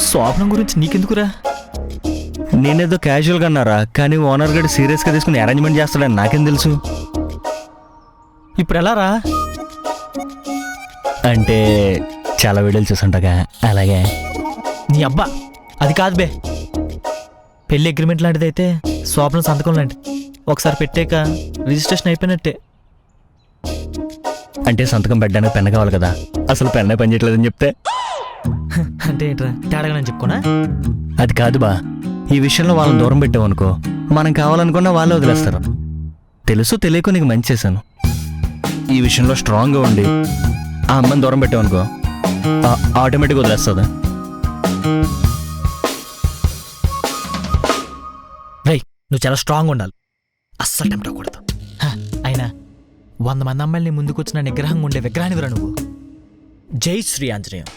స్వప్నం గురించి నీకెందుకురా? నేనేదో క్యాజువల్గా అన్నారా, కానీ ఓనర్ గడి సీరియస్గా తీసుకుని అరేంజ్మెంట్ చేస్తాడని నాకేం తెలుసు. ఇప్పుడు ఎలా రా? అంటే చాలా వీడియోలు చూసుంటాగా, అలాగే. నీ అబ్బా అది కాదు బే. పెళ్లి అగ్రిమెంట్ లాంటిది అయితే స్వప్నం సంతకం లాంటిది. ఒకసారి పెట్టాక రిజిస్ట్రేషన్ అయిపోయినట్టే. అంటే సంతకం పెట్టడానికి పెన్ కావాలి కదా, అసలు పెన్నే పని చేయట్లేదని చెప్తే. అంటే ఏంట్రా తేడాగా నేను చెప్పుకోనా? అది కాదు బా, ఈ విషయంలో వాళ్ళని దూరం పెట్టామనుకో, మనం కావాలనుకున్నా వాళ్ళే వదిలేస్తారు. తెలుసు తెలియకు నీకు మంచి చేశాను. ఈ విషయంలో స్ట్రాంగ్గా ఉండి ఆ అమ్మని దూరం పెట్టామనుకో, ఆటోమేటిక్గా వదిలేస్తుంది. రై నువ్వు చాలా స్ట్రాంగ్ ఉండాలి, అస్సలు టెంప్ట్ అవ్వకూడదు. అయినా 100 మంది అమ్మాయిల్ని ముందుకొచ్చిన నిగ్రహంగా ఉండే విగ్రహానివిరా నువ్వు. జై శ్రీ ఆంజనేయం.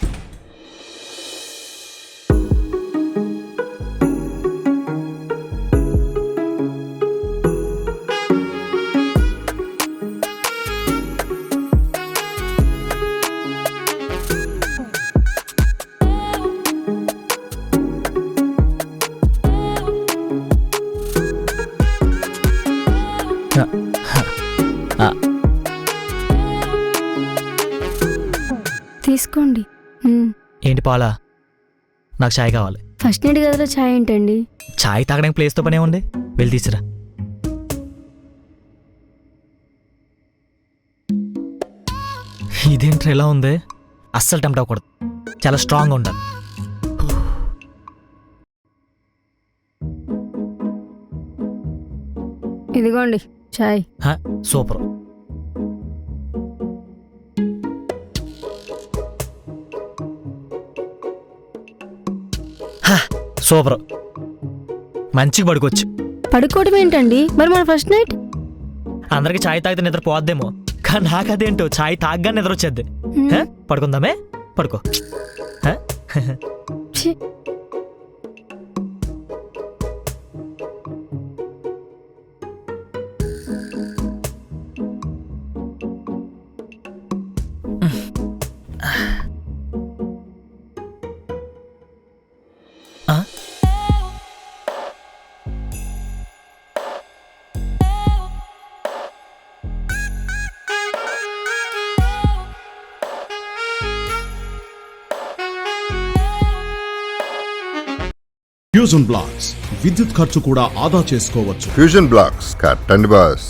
తీసుకోండి. ఏంటి పాలా? నాకు ఛాయ్ కావాలి. ఫస్ట్ నైట్ గదిలో ఛాయ్ ఏంటండి? ఛాయ్ తాగడానికి ప్లేస్తో పనే ఉంది, వెళ్ళి తీసురా. ఇదేంట్రా ఎలా ఉంది? అస్సలు టెంప్ట్ అవ్వకూడదు, చాలా స్ట్రాంగ్గా ఉండాలి. ఇదిగోండి ఛాయ్. సూపర్. సూపర్, మంచిగా పడుకోవచ్చు. పడుకోవడం ఏంటండి? మరి మన ఫస్ట్ నైట్? అందరికి ఛాయ్ తాగితే నిద్ర పోద్దేమో, కానీ నాకు అదేంటో ఛాయ్ తాగ్గా నిద్ర వచ్చేద్ది. పడుకుందామే, పడుకో. ఛీ. ఫ్యూజన్ బ్లాక్స్ విద్యుత్ ఖర్చు కూడా ఆదా చేసుకోవచ్చు. ఫ్యూజన్ బ్లాక్స్ కట్టండి బాస్.